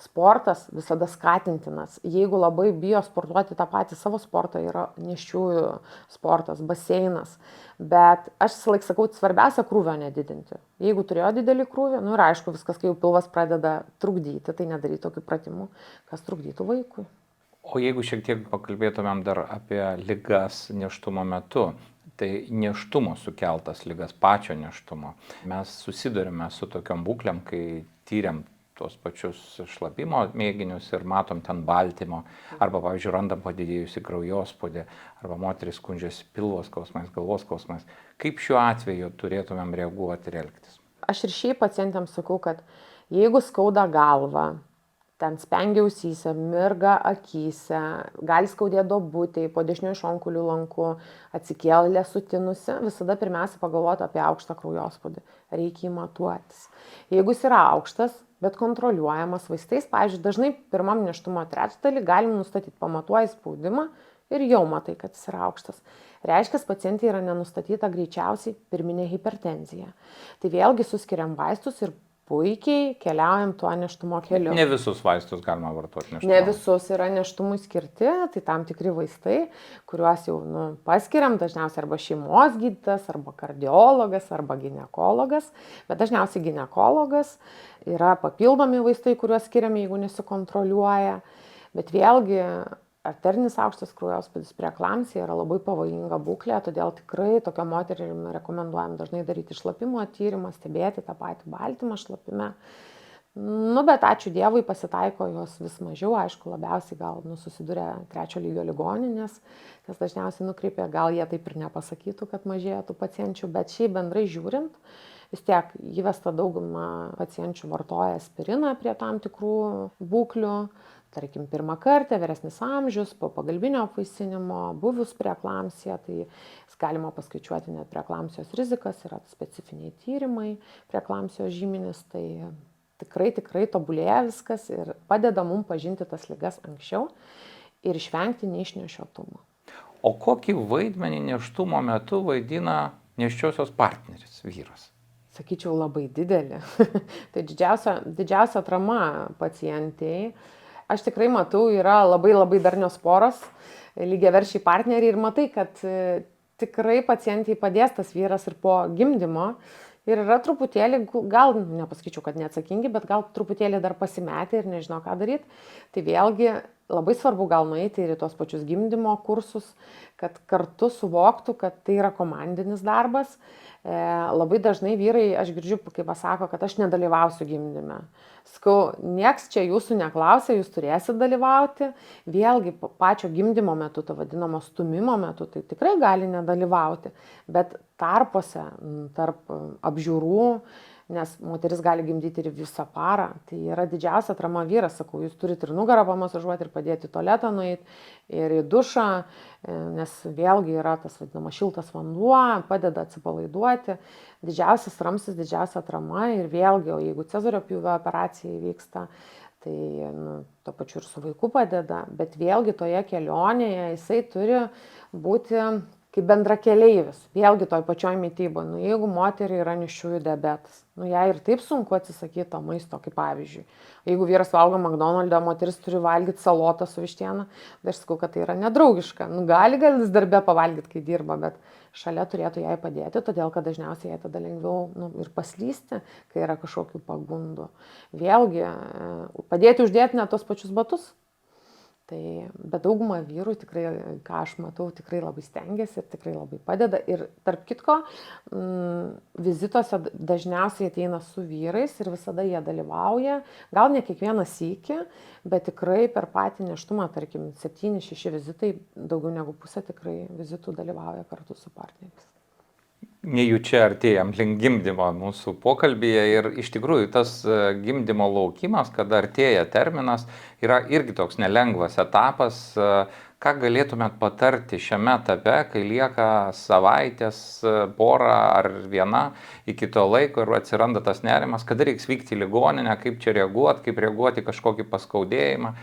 Sportas visada skatintinas. Jeigu labai bijo sportuoti tą patį savo sportą, yra nėščiųjų sportas, baseinas. Bet aš visą laiką sakau, svarbiausia krūvio nedidinti. Jeigu turėjo didelį krūvį, ir aišku, viskas, kai jau pilvas pradeda trukdyti, tai nedaryti tokių pratimų, kas trukdytų vaikui. O jeigu šiek tiek pakalbėtumėm dar apie ligas nėštumo metu, tai nėštumo sukeltas ligas, pačio nėštumo. Mes susidurime su tokiom būklėm, kai tyrėm tuos pačius šlapimo mėginius ir matom ten baltymo, arba, pavyzdžiui, randam padidėjusi kraujospūdį, arba moteris skundžiasi pilvo skausmais, galvos skausmais. Kaip šiuo atveju turėtumėm reaguoti ir elgtis? Aš ir šiaip pacientėms sakau, kad jeigu skauda galva, ten spengia ausyse, mirga akyse, gali skaudėti duobutėj, po dešiniųjų šonkulių lankų, atsikėlė sutinusi, visada pirmiausia pagalvoti apie aukštą kraujospūdį. Reikia įmatuotis. Jeigu jis yra aukštas, bet kontroliuojamas vaistais, pavyzdžiui, dažnai pirmam nėštumo trečdalį galim nustatyti, pamatuoji spaudimą ir jau matai, kad jis yra aukštas. Reiškia, pacientė yra nenustatyta greičiausiai pirminė hipertenzija. Tai vėlgi suskiriam vaistus ir puikiai keliaujam tuo nėštumo keliu. Ne visus vaistus galima vartoti nėštumui. Ne visus yra nėštumui skirti, tai tam tikri vaistai, kuriuos jau paskiriam dažniausiai arba šeimos gydytojas, arba kardiologas, arba ginekologas, bet dažniausiai ginekologas yra papildomi vaistai, kuriuos skiriam, jeigu nesikontroliuoja, bet vėlgi arterinis aukštas kraujospūdis preeklampsija yra labai pavojinga būklė, todėl tikrai tokiam moterim rekomenduojam dažnai daryti šlapimo tyrimą, stebėti tą patį baltymą šlapime. Bet ačiū Dievui pasitaiko jos vis mažiau, aišku, labiausiai gal susiduria 3 lygio ligoninės, nes dažniausiai nukreipia, gal jie taip ir nepasakytų, kad mažėja tų pacienčių, bet šiaip bendrai žiūrint, vis tiek įvesta dauguma pacienčių vartoja aspiriną prie tam tikrų būklių. Tarkim, pirmą kartą, vyresnis amžius, po pagalbinio apvaisinimo, buvus preeklampsija, tai galima paskaičiuoti net preeklampsijos rizikas, yra specifiniai tyrimai, preeklampsijos žymenys, tai tikrai tobulėja viskas ir padeda mums pažinti tas ligas anksčiau ir išvengti neišnešiotumo. O kokį vaidmenį nėštumo metu vaidina nėščiosios partneris, vyras? Sakyčiau, labai didelį. Tai didžiausia atrama pacientei. Aš tikrai matau, yra labai darnios poros, lygiaverčiai partneriai ir matai, kad tikrai pacientai padės tas vyras ir po gimdymo. Ir yra truputėlį, gal nepasakyčiau, kad neatsakingi, bet gal truputėlį dar pasimetę ir nežino, ką daryti. Tai vėlgi labai svarbu gal nueiti ir į tos pačius gimdymo kursus, kad kartu suvoktų, kad tai yra komandinis darbas. Labai dažnai vyrai, aš girdžiu, kaip pasako, kad aš nedalyvausiu gimdyme. Sakau, nieks čia jūsų neklausia, jūs turėsit dalyvauti. Vėlgi, pačio gimdymo metu, to vadinamo stumimo metu, tai tikrai gali nedalyvauti. Bet tarpuose, tarp apžiūrų, nes moteris gali gimdyti ir visą parą, tai yra didžiausia atrama vyras, sakau, jūs turite ir nugarą pamasažuoti, ir padėti į tualetą nueiti, ir į dušą, nes vėlgi yra tas vadinamas šiltas vanduo, padeda atsipalaiduoti. Didžiausias ramstis, didžiausia atrama ir vėlgi, o jeigu cezario pjūvio operacija įvyksta, tai to pačiu ir su vaiku padeda, bet vėlgi toje kelionėje jisai turi būti kaip bendrakeleivis, vėlgi toj pačioj mytyboje. Jeigu moteriai yra nėščiųjų diabetas, jai ir taip sunku atsisakyti to maisto, kaip pavyzdžiui. Jeigu vyras valgo McDonald'ą, moteris turi valgyti salotą su vištiena, tai aš sakau, kad tai yra nedraugiška. Gali jis darbe pavalgyti, kai dirba, bet šalia turėtų jai padėti, todėl kad dažniausiai jai tada lengviau ir paslysti, kai yra kažkokių pagundų. Vėlgi, padėti uždėti net tos pačius batus. Tai, bet dauguma vyrų tikrai, ką aš matau, tikrai labai stengiasi ir tikrai labai padeda. Ir tarp kitko, vizituose dažniausiai ateina su vyrais ir visada jie dalyvauja. Gal ne kiekvieną sykį, bet tikrai per patį nėštumą, tarkim, 7-6 vizitai, daugiau negu pusė tikrai vizitų dalyvauja kartu su partneriais. Nejučia artėjam link gimdymo mūsų pokalbyje ir iš tikrųjų tas gimdymo laukimas, kada artėja terminas, yra irgi toks nelengvas etapas. Ką galėtumėt patarti šiame etape, kai lieka savaitės, pora ar viena iki to laiko ir atsiranda tas nerimas, kada reiks vykti į ligoninę, kaip čia reaguoti, kaip reaguoti kažkokį paskaudėjimą,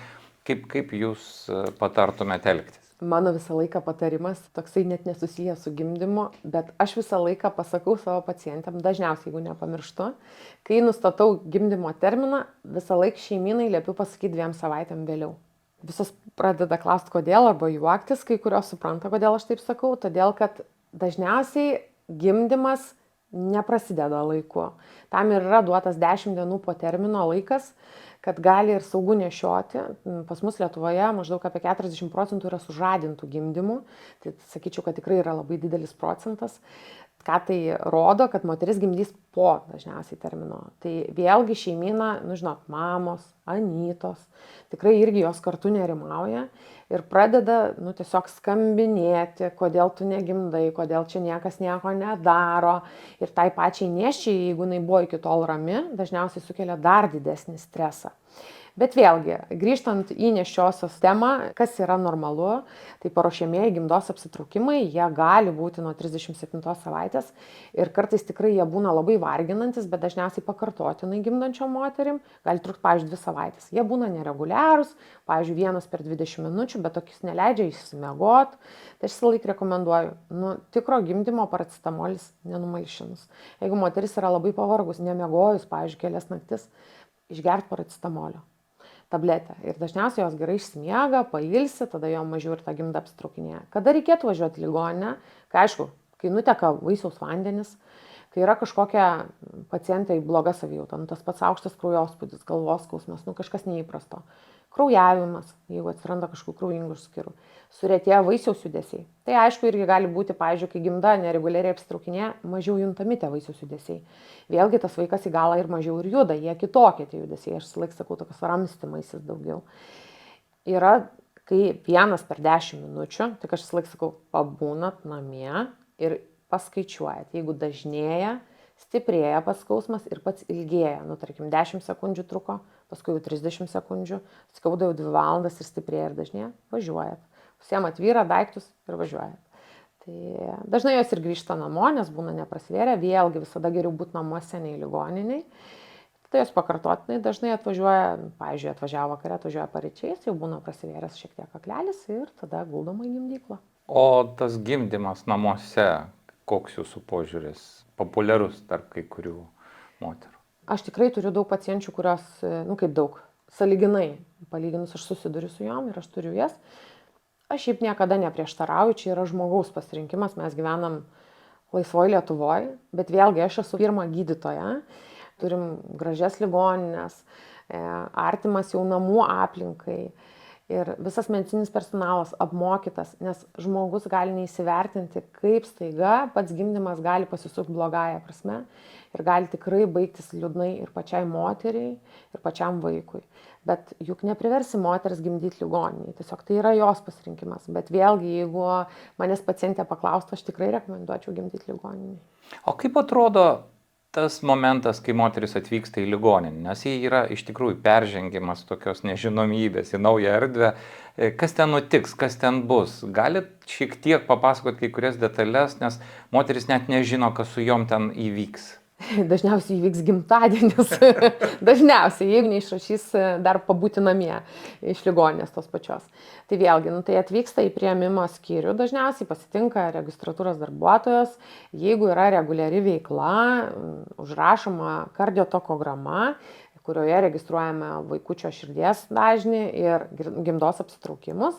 kaip jūs patartumėte elgtis? Mano visą laiką patarimas, toksai net nesusijęs su gimdymu, bet aš visą laiką pasakau savo pacientėm, dažniausiai jeigu nepamirštu, kai nustatau gimdymo terminą, visą laiką šeimynai liepiu pasakyti 2 savaitėm vėliau. Visos pradeda klausti, kodėl, arba juoktis, kai kurios supranta, kodėl aš taip sakau, todėl kad dažniausiai gimdymas neprasideda laiku. Tam ir yra duotas 10 dienų po termino laikas, kad gali ir saugu nešioti. Pas mus Lietuvoje maždaug apie 40% yra sužadintų gimdymų. Tai sakyčiau, kad tikrai yra labai didelis procentas. Ką tai rodo, kad moteris gimdys po dažniausiai termino. Tai vėlgi šeimyna, žinot, mamos, anytos, tikrai irgi jos kartu nerimauja ir pradeda, tiesiog skambinėti, kodėl tu negimdai, kodėl čia niekas nieko nedaro. Ir tai pačiai nėščiai, jeigu jinai buvo iki tol rami, dažniausiai sukelia dar didesnį stresą. Bet vėlgi, grįžtant į nėščiosios temą, kas yra normalu, tai paruošiamieji gimdos apsitraukimai, jie gali būti nuo 37 savaitės ir kartais tikrai jie būna labai varginantis, bet dažniausiai pakartotinai gimdančiom moterim, gali trukti, pavyzdžiui, 2 savaitės. Jie būna nereguliarūs, pavyzdžiui, 1 per 20 minučių, bet tokius neleidžia išsimiegoti. Tai aš visą laiką rekomenduoju, tikro gimdymo paracetamolis nenumalšinus. Jeigu moteris yra labai pavargus, nemiegojus, pavyzdžiui, kelias naktis, išgerti paracetamolio tabletę. Ir dažniausiai jos gerai išsimiega, pailsi, tada jo mažiau ir ta gimda apsitraukinėja. Kada reikėtų važiuoti į ligoninę? Kai aišku, kai nuteka vaisiaus vandenis, kai yra kažkokia pacientai bloga savijauta, tas pats aukštas kraujospūdis, galvos skausmas, kažkas neįprasto. Kraujavimas, jeigu atsiranda kažkokių kraujingų skirų, suretėja vaisiaus judesiai. Tai aišku irgi gali būti, pavyzdžiui, kai gimda nereguliariai apsitraukinėja, mažiau juntami tie vaisiaus judesiai. Vėlgi tas vaikas į galą ir mažiau ir juda, jie kitokie tie judesiai, aš visą laiką sakau, tokias ramstymaisis daugiau. Yra, kai 1 per 10 minučių, tik aš visą laiką sakau, pabūnat namie ir paskaičiuojat, jeigu dažnėja, stiprėja pats skausmas ir pats ilgėja. Tarkim, 10 sekundžių truko, paskui jau 30 sekundžių, skauda jau 2 valandas ir stiprėja ir dažnėja, važiuojat. Pasiemat vyrą, daiktus ir važiuojat. Tai dažnai jos ir grįžta namo, nes būna neprasvėrę, vėlgi visada geriau būti namuose nei ligoniniai. Tai jos pakartotinai dažnai atvažiuoja, pavyzdžiui, atvažiavo vakare, atvažiuoja paryčiais, jau būna prasivėręs šiek tiek kaklelis ir tada guldoma į gimdyklą. O tas gimdymas namuose, koks jūsų požiūris, populiarus tarp kai kurių moterų? Aš tikrai turiu daug pacienčių, kurios, kaip daug, sąlyginai, palyginus aš susiduriu su jom ir aš turiu jas. Aš šiaip niekada neprieštarauju, čia yra žmogaus pasirinkimas, mes gyvenam laisvoje Lietuvoje, bet vėlgi aš esu pirma gydytoja, turim gražias ligoninės, artimas jau namų aplinkai ir visas medicininis personalas apmokytas, nes žmogus gali neįsivertinti, kaip staiga pats gimdymas gali pasisukti blogąją prasme ir gali tikrai baigtis liūdnai ir pačiai moteriai, ir pačiam vaikui. Bet juk nepriversi moters gimdyti ligoniniai, tiesiog tai yra jos pasirinkimas. Bet vėlgi, jeigu manęs pacientė paklaustų, aš tikrai rekomenduočiau gimdyti ligoniniai. O kaip atrodo tas momentas, kai moteris atvyksta į ligoninę, nes jie yra iš tikrųjų peržengimas tokios nežinomybės į naują erdvę, kas ten nutiks, kas ten bus? Galit šiek tiek papasakoti kai kurias detalės, nes moteris net nežino, kas su jom ten įvyks. Dažniausiai įvyks gimtadienis. Dažniausiai, jeigu neišrašys dar pabūti namie iš ligoninės tos pačios. Tai vėlgi, tai atvyksta į priėmimo skyrių, dažniausiai pasitinka registratūros darbuotojas, jeigu yra reguliari veikla, užrašoma kardiotokograma, kurioje registruojame vaikučio širdies dažnį ir gimdos apsitraukimus.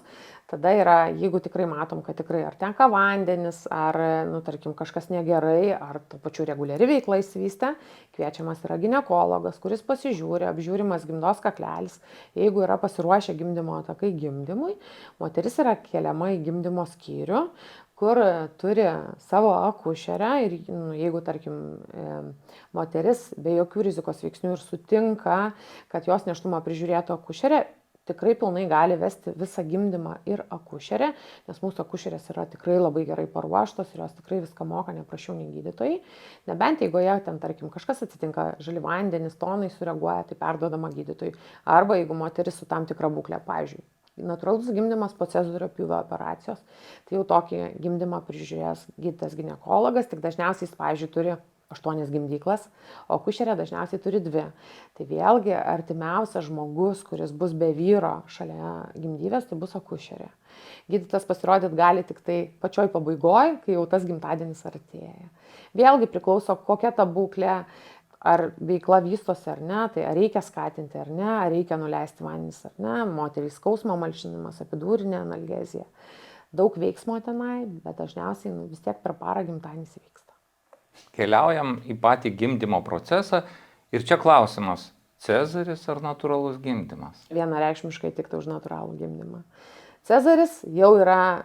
Tada yra, jeigu tikrai matom, kad tikrai ar tenka vandenis, ar, tarkim, kažkas negerai, ar to pačiu reguliari veikla įsivystė, kviečiamas yra ginekologas, kuris pasižiūri, apžiūrimas gimdos kaklelis. Jeigu yra pasiruošę gimdymo takai gimdymui, moteris yra keliama į gimdymo skyrių, kur turi savo akušerę ir jeigu, tarkim, moteris be jokių rizikos veiksnių ir sutinka, kad jos nėštumą prižiūrėtų akušerė, tikrai pilnai gali vesti visą gimdymą ir akušerė, nes mūsų akušerės yra tikrai labai gerai paruoštos ir jos tikrai viską moka neprašiau nei gydytojai. Nebent jeigu ten, tarkim, kažkas atsitinka, žali vandenis, tonai sureaguoja, tai perduodama gydytojui. Arba jeigu moteris su tam tikra būklė, pavyzdžiui, natūralus gimdymas po cezario pjūvio operacijos, tai jau tokį gimdymą prižiūrės gydytojas ginekologas, tik dažniausiai jis, pavyzdžiui, turi 8 gimdyklas, o akušerė dažniausiai turi 2. Tai vėlgi artimiausias žmogus, kuris bus be vyro šalia gimdyvės, tai bus akušerė. Gydytojas pasirodyti gali tik tai pačioj pabaigoj, kai jau tas gimtadienis artėja. Vėlgi priklauso, kokia ta būklė, ar veikla vystosi ar ne, tai ar reikia skatinti ar ne, ar reikia nuleisti vandenis ar ne, moteriai skausmo malšinimas, epidurinė analgezija. Daug veiksmo tenai, bet dažniausiai vis tiek per parą gimtadienis įvyksta. Keliaujam į patį gimdymo procesą ir čia klausimas, cezaris ar natūralus gimdymas? Vienareikšmiškai tik tai už natūralų gimdymą. Cezaris jau yra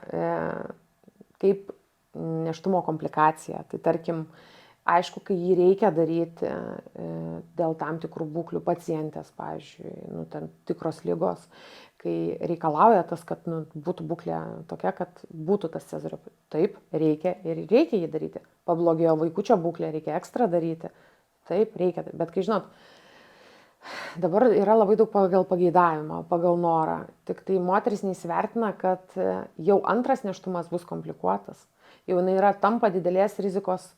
kaip nėštumo komplikacija. Tai tarkim, aišku, kai jį reikia daryti dėl tam tikrų būklių pacientės, pavyzdžiui, tam tikros ligos, kai reikalauja tas, kad būtų būklė tokia, kad būtų tas cezario. Taip, reikia ir reikia jį daryti. Pablogėjo vaikučio būklė, reikia ekstra daryti. Taip, reikia. Bet kai žinot, dabar yra labai daug pagal pageidavimą, pagal norą. Tik tai moteris neįsivertina, kad jau antras nėštumas bus komplikuotas. Jau jinai tampa didelės rizikos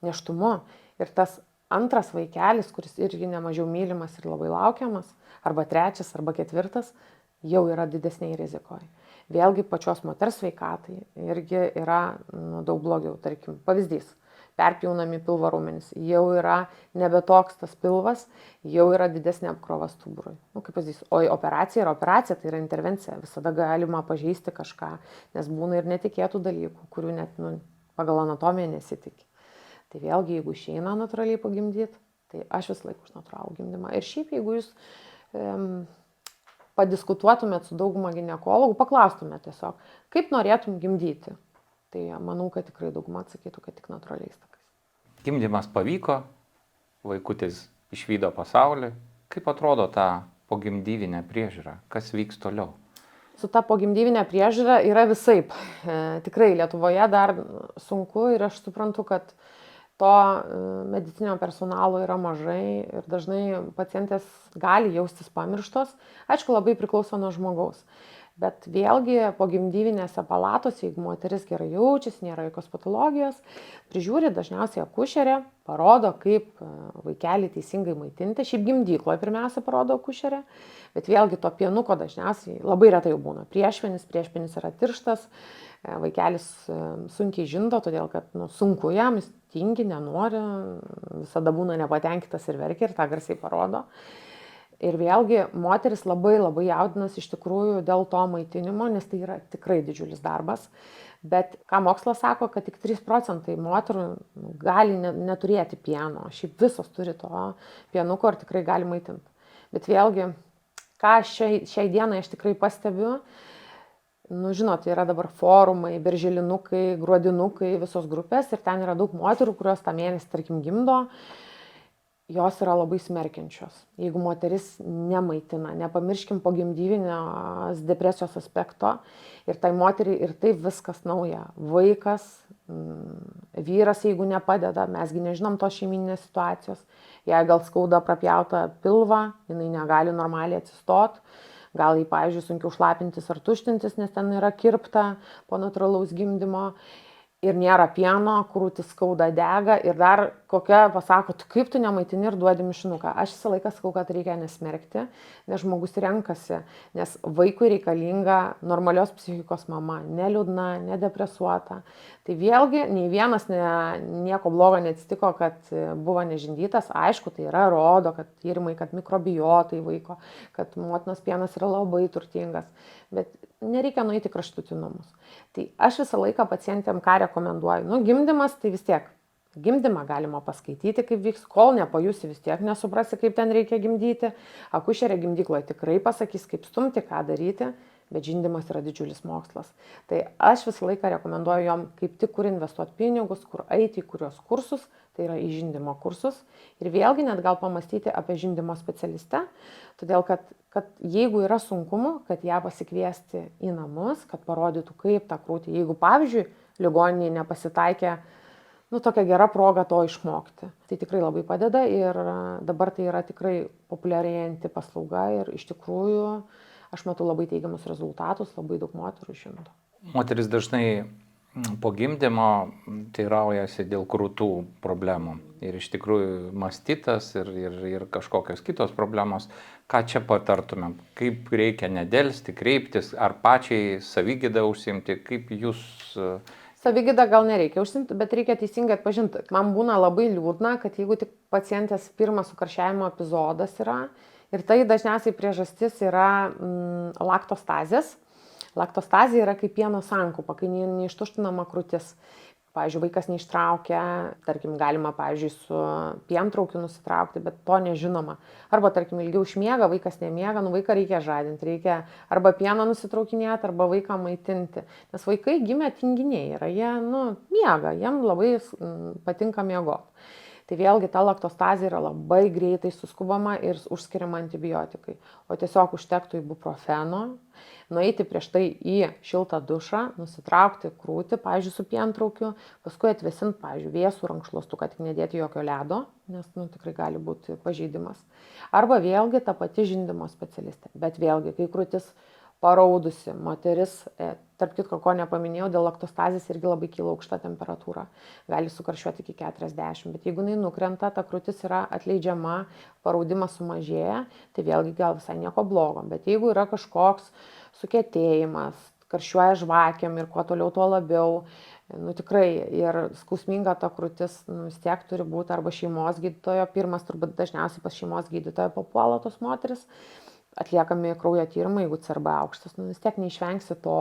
nėštumu. Ir tas antras vaikelis, kuris irgi nemažiau mylimas ir labai laukiamas, arba 3, arba 4, jau yra didesniai rizikoje. Vėlgi pačios moters sveikatai irgi yra daug blogiau. Tarkim, pavyzdys, perpjaunami pilvo raumenys, jau yra nebe toks tas pilvas, jau yra didesnė apkrova stuburui. Kaip pavyzdys, o operacija yra operacija, tai yra intervencija, visada galima pažeisti kažką, nes būna ir netikėtų dalykų, kurių net pagal anatomiją nesitikė. Tai vėlgi, jeigu išeina natūraliai pagimdyti, tai aš vis laik už natūralų gimdymą. Ir šiaip, jeigu jūs padiskutuotumėt su dauguma ginekologų, paklaustumėt tiesiog, kaip norėtum gimdyti. Tai manau, kad tikrai dauguma atsakytų, kad tik natūraliais takais. Gimdymas pavyko, vaikutis išvydo pasaulį. Kaip atrodo ta pogimdyvinė priežiūra? Kas vyks toliau? Su ta pogimdyvinė priežiūra yra visaip. Tikrai Lietuvoje dar sunku ir aš suprantu, kad to medicinio personalo yra mažai ir dažnai pacientės gali jaustis pamirštos. Aišku, labai priklauso nuo žmogaus. Bet vėlgi pogimdyvinėse palatose, jeigu moteris gerai jaučiasi, nėra jokios patologijos, prižiūri dažniausiai akušerė, parodo, kaip vaikelį teisingai maitinti. Šiaip gimdykloje pirmiausia parodo akušerė, bet vėlgi to pienuko dažniausiai labai retai jau būna. Priešpienis yra tirštas, vaikelis sunkiai žindo, todėl kad sunku jam, jis tingi, nenori, visada būna nepatenkintas ir verkia ir tą garsiai parodo. Ir vėlgi moteris labai jaudinasi iš tikrųjų dėl to maitinimo, nes tai yra tikrai didžiulis darbas. Bet ką mokslas sako, kad tik 3% moterų gali neturėti pieno. Šiaip visos turi to pienuko ir tikrai gali maitinti. Bet vėlgi, ką šiai dienai aš tikrai pastebiu, žinot, yra dabar forumai, berželinukai, gruodinukai, visos grupės ir ten yra daug moterų, kurios tą mėnesį, tarkim, gimdo. Jos yra labai smerkiančios. Jeigu moteris nemaitina, nepamirškim pogimdyvinės depresijos aspekto ir tai moteriai ir taip viskas nauja. Vaikas, vyras, jeigu nepadeda, mesgi nežinom tos šeiminės situacijos, jei gal skauda prapjautą pilvą, jinai negali normaliai atsistot, gal jai, pavyzdžiui, sunkiau šlapintis ar tuštintis, nes ten yra kirpta po natūralaus gimdymo. Ir nėra pieno, krūtis skauda, dega ir dar kokia pasako, kaip tu nemaitini ir duodi mišinuką. Aš visą laiką sakau, kad reikia nesmerkti, nes žmogus renkasi, nes vaikui reikalinga normalios psichikos mama, neliūdna, nedepresuota. Tai vėlgi, nei vienas nieko blogo neatsitiko, kad buvo nežindytas. Aišku, tai yra rodo, kad tyrimai, kad mikrobiotai vaiko, kad motinos pienas yra labai turtingas. Bet nereikia nueiti kraštutinumus. Tai aš visą laiką pacientėm ką rekomenduoju. Gimdymas tai vis tiek. Gimdymą galima paskaityti, kaip vyks, kol nepajusi vis tiek nesuprasi, kaip ten reikia gimdyti. Akušerė gimdykloje tikrai pasakys, kaip stumti, ką daryti, bet žindymas yra didžiulis mokslas. Tai aš visą laiką rekomenduoju jom kaip tik kur investuoti pinigus, kur eiti, į kurios kursus, tai yra į žindymo kursus. Ir vėlgi net gal pamastyti apie žindymo specialistę, todėl kad jeigu yra sunkumų, kad ją pasikviesti į namus, kad parodytų kaip tą krūtį. Jeigu, pavyzdžiui, ligoninėje nepasitaikė, tokia gera proga to išmokti. Tai tikrai labai padeda ir dabar tai yra tikrai populiarėjanti paslauga ir iš tikrųjų aš matau labai teigiamus rezultatus, labai daug moterų žino. Moteris dažnai po gimdymo teiraujasi dėl krūtų problemų. Ir iš tikrųjų mastitas ir kažkokios kitos problemos. Ką čia patartumėm? Kaip reikia nedelsti, kreiptis, ar pačiai savigydą užsiimti? Kaip jūs... Savigydą gal nereikia užsiimti, bet reikia teisingai atpažinti. Man būna labai liūdna, kad jeigu tik pacientės pirmas sukarščiavimo epizodas yra, ir tai dažniausiai priežastis yra laktostazės. Laktostazė yra kaip pieno sankaupa, kai neištuštinama krūtis. Pavyzdžiui, vaikas neištraukia, tarkim, galima, pavyzdžiui, su pientraukiu nusitraukti, bet to nežinoma. Arba, tarkim, ilgiau užmiega, vaikas nemiega, vaiką reikia žadinti, reikia arba pieną nusitraukinėti, arba vaiką maitinti. Nes vaikai gimę tinginiai yra, jie, miega, jiem labai patinka miegoti. Tai vėlgi ta laktostazė yra labai greitai suskubama ir užskiriama antibiotikai. O tiesiog užtektų ibuprofeno, nueiti prieš tai į šiltą dušą, nusitraukti krūtį, pavyzdžiui, su pientraukiu, paskui atvėsinti, pavyzdžiui, vėsų rankšluostuką, tik nedėti jokio ledo, nes tikrai gali būti pažeidimas. Arba vėlgi ta pati žindymo specialistė. Bet vėlgi, kai krūtis paraudusi, moteris, tarp kitko, ko nepaminėjau, dėl laktostazės irgi labai kyla aukšta temperatūra, gali sukarščiuoti iki 40, bet jeigu jinai nukrenta, ta krūtis yra atleidžiama, paraudimas sumažėja, tai vėlgi gal visai nieko blogo, bet jeigu yra kažkoks sukietėjimas, karščiuoja žvakėm ir kuo toliau, tuo labiau, tikrai ir skausminga ta krūtis, vis tiek turi būti arba šeimos gydytojo, pirmas turbūt dažniausiai pas šeimos gydytojo papuola tos moteris, atliekami kraujo tyrimai, jeigu CRB aukštas, vis tiek neišvengsi to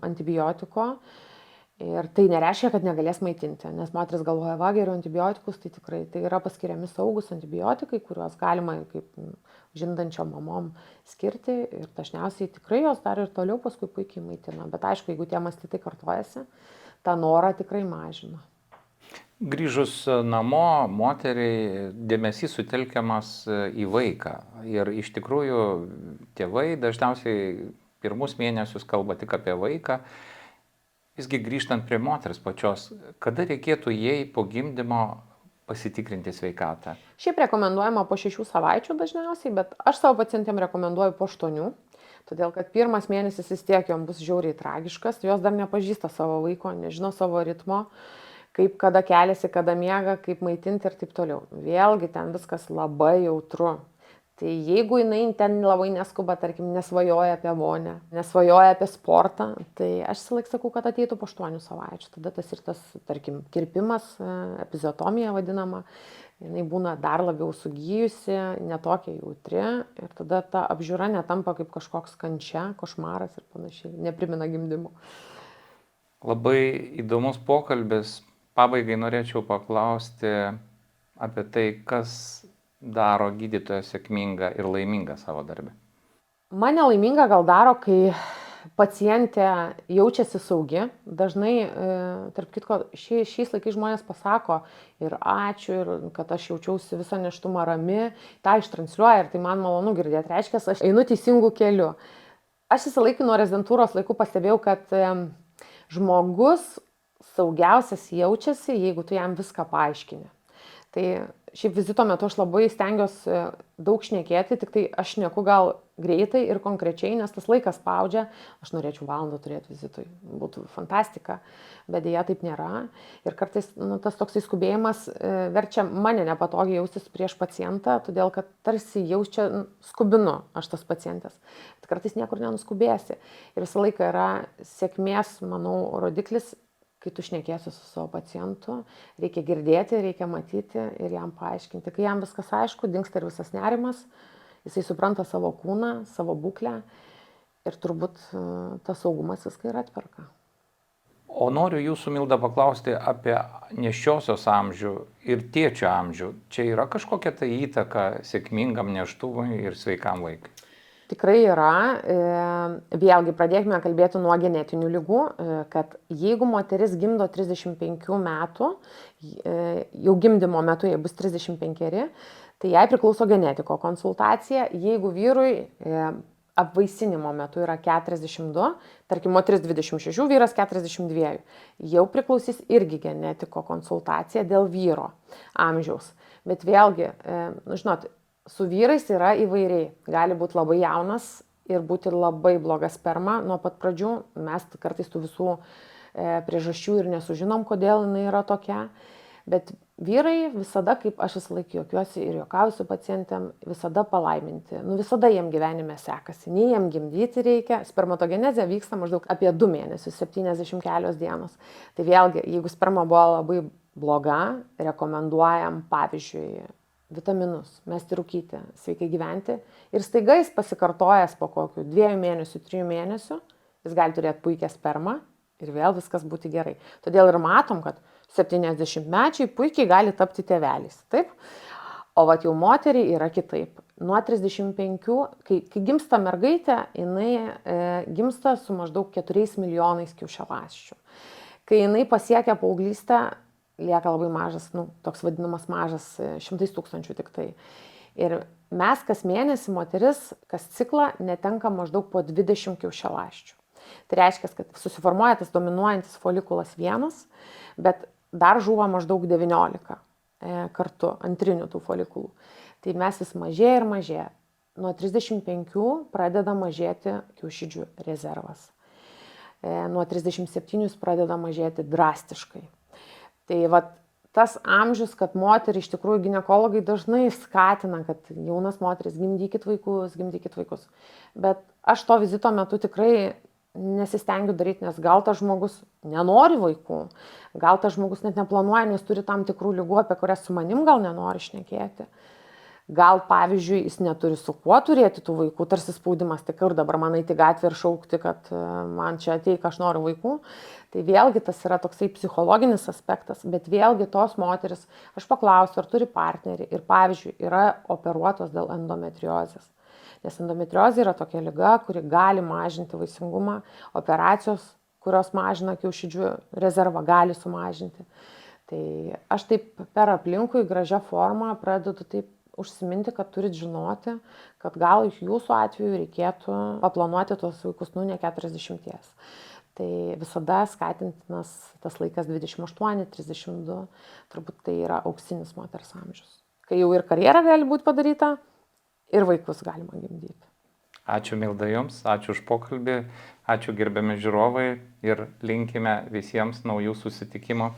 antibiotiko ir tai nereiškia, kad negalės maitinti, nes moteris galvoja, geriau antibiotikus, tai tikrai tai yra paskiriami saugus antibiotikai, kuriuos galima kaip žindančiom mamom skirti ir dažniausiai tikrai jos dar ir toliau paskui puikiai maitina, bet aišku, jeigu tie mastitai kartojasi, tą norą tikrai mažina. Grįžus namo, moteriai dėmesys sutelkiamas į vaiką. Ir iš tikrųjų tėvai dažniausiai pirmus mėnesius kalba tik apie vaiką. Visgi grįžtant prie moters pačios, kada reikėtų jai po gimdymo pasitikrinti sveikatą? Šiaip rekomenduojama po 6 savaičių dažniausiai, bet aš savo pacientėm rekomenduoju po 8. Todėl, kad pirmas mėnesis vis tiek jom bus žiauriai tragiškas, jos dar nepažįsta savo vaiko, nežino savo ritmo, kaip kada keliasi, kada miega, kaip maitinti ir taip toliau. Vėlgi ten viskas labai jautru. Tai jeigu jinai ten labai neskuba, tarkim, nesvajoja apie vonę, nesvajoja apie sportą, tai aš visą laiką sakau, kad ateitų po 8 savaičių. Tada tas ir tas, tarkim, kirpimas, epiziotomija vadinama, jinai būna dar labiau sugijusi, netokia jautri ir tada ta apžiūra netampa kaip kažkoks kančia, košmaras ir panašiai, neprimena gimdymo. Labai įdomus pokalbis. Pabaigai norėčiau paklausti apie tai, kas daro gydytoją sėkmingą ir laimingą savo darbę. Mane laiminga gal daro, kai pacientė jaučiasi saugi. Dažnai, tarp kitko, šiais laikais žmonės pasako ir ačiū, ir kad aš jaučiausi visą nėštumą rami, tą ištransliuoja ir tai man malonu girdėti. Reiškia, aš einu teisingų kelių. Aš visą laiką nuo rezidentūros laikų pastebėjau, kad žmogus saugiausias jaučiasi, jeigu tu jam viską paaiškini. Tai šiaip vizito metu aš labai stengiuosi daug šnekėti, tik tai aš šneku gal greitai ir konkrečiai, nes tas laikas spaudžia. Aš norėčiau valandą turėti vizitui, būtų fantastika, bet dėja taip nėra. Ir kartais tas toksai skubėjimas verčia mane nepatogiai jaustis prieš pacientą, todėl kad tarsi jaučia skubinu aš tas pacientės. Bet kartais niekur nenuskubėsi. Ir visą laiką yra sėkmės, manau, rodiklis. Kai tu šnekėsi su savo pacientu, reikia girdėti, reikia matyti ir jam paaiškinti. Kai jam viskas aišku, dingsta ir visas nerimas, jisai supranta savo kūną, savo būklę ir turbūt tas saugumas viską ir atperka. O noriu jūsų, Milda, paklausti apie nėščiosios amžių ir tėčio amžių. Čia yra kažkokia tai įtaka sėkmingam nėštumui ir sveikam vaikui? Tikrai yra. Vėlgi pradėkime kalbėti nuo genetinių ligų, kad jeigu moteris gimdo 35 metų, jau gimdymo metu jai bus 35, tai jai priklauso genetiko konsultacija. Jeigu vyrui apvaisinimo metu yra 42, tarkim, moteris 26, vyras 42, jau priklausys irgi genetiko konsultacija dėl vyro amžiaus. Bet vėlgi, žinot, su vyrais yra įvairiai. Gali būti labai jaunas ir būti labai bloga sperma nuo pat pradžių. Mes kartais tų visų priežasčių ir nesužinom, kodėl jinai yra tokia. Bet vyrai visada, kaip aš visą laiką juokiuosi ir juokauju su pacientėm, visada palaiminti. Visada jiem gyvenime sekasi. Nei jiem gimdyti reikia. Spermatogenezė vyksta maždaug apie 2 mėnesius, 70 kelios dienos. Tai vėlgi, jeigu sperma buvo labai bloga, rekomenduojam, pavyzdžiui, vitaminus, mesti rūkyti, sveikai gyventi. Ir staiga jis pasikartojęs po kokių 2 mėnesių, 3 mėnesių, jis gali turėti puikią spermą ir vėl viskas būti gerai. Todėl ir matom, kad 70-mečiai puikiai gali tapti tėveliais. Taip? O vat jau moteriai yra kitaip. Nuo 35, kai gimsta mergaitė, jinai gimsta su maždaug 4 milijonais kiaušialąsčių. Kai jinai pasiekia paauglystę, lieka labai mažas, toks vadinamas mažas, 100 000 tik tai. Ir mes kas mėnesį moteris, kas ciklą netenka maždaug po 20 kiaušialąsčių. Tai reiškia, kad susiformuoja tas dominuojantis folikulas vienas, bet dar žūva maždaug 19 kartu antrinių tų folikulų. Tai mes vis mažėja ir mažėja. Nuo 35 pradeda mažėti kiaušidžių rezervas. Nuo 37 pradeda mažėti drastiškai. Tai vat tas amžius, kad moterį iš tikrųjų ginekologai dažnai skatina, kad jaunas moteris gimdykit vaikus. Bet aš to vizito metu tikrai nesistengiu daryti, nes gal tas žmogus nenori vaikų, gal tas žmogus net neplanuoja, nes turi tam tikrų ligų, apie kurias su manim gal nenori šnekėti. Gal, pavyzdžiui, jis neturi su kuo turėti tų vaikų, tarsi spaudimas, tik ir dabar man eiti gatvę ir šaukti, kad man čia ateik, aš noriu vaikų. Tai vėlgi tas yra toksai psichologinis aspektas, bet vėlgi tos moteris, aš paklausiu, ar turi partnerį ir, pavyzdžiui, yra operuotos dėl endometriozės. Nes endometriozė yra tokia liga, kuri gali mažinti vaisingumą, operacijos, kurios mažina kiaušidžių rezervą, gali sumažinti. Tai aš taip per aplinkui gražią formą pradedu taip užsiminti, kad turit žinoti, kad gal jūsų atveju reikėtų paplanuoti tuos vaikus ne 40. Tai visada skatintinas tas laikas 28-32, turbūt tai yra auksinis moters amžius. Kai jau ir karjera gali būti padaryta, ir vaikus galima gimdyti. Ačiū, Milda, jums, ačiū už pokalbį, ačiū gerbiami žiūrovai ir linkime visiems naujų susitikimų.